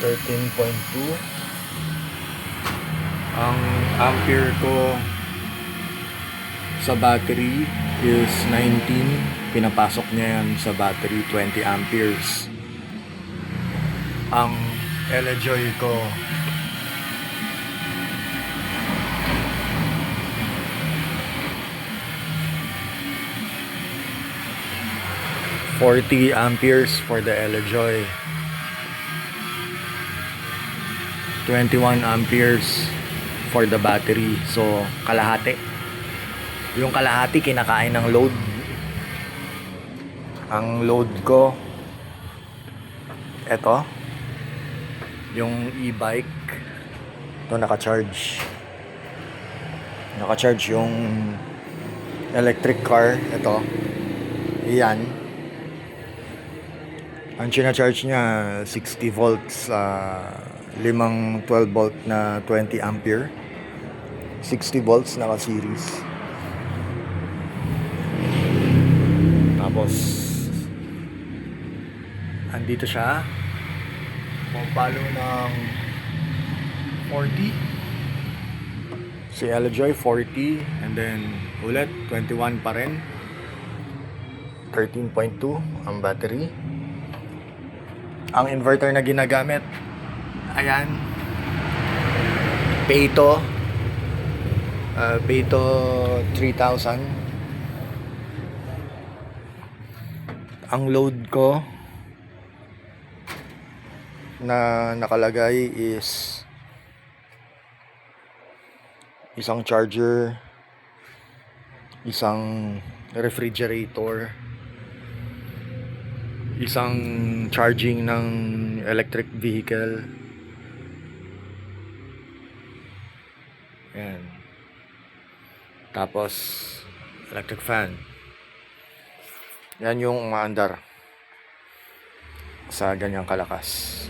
13.2. Ang ampere ko sa battery is 19. Pinapasok niya yan sa battery, 20 amperes. Ang LJoy ko $40 amperes for the LJoy, 21 amperes for the battery. So kalahati. Yung kalahati kinakain ng load. Ang load ko eto, yung e-bike. Ito naka-charge yung electric car. Ito, yan. Ang charge niya 60 volts, 5 12 volt na 20 ampere. 60 volts naka-series. Tapos andito siya, pumapalo ng 40. Si LJoy 40, and then ulit 21 pa rin. 13.2 ang battery. Ang inverter na ginagamit, ayan, Peito 3000. Ang load ko na nakalagay is isang charger, isang refrigerator, isang charging ng electric vehicle. Ayan. Tapos electric fan. Yan yung umaandar sa ganyang kalakas.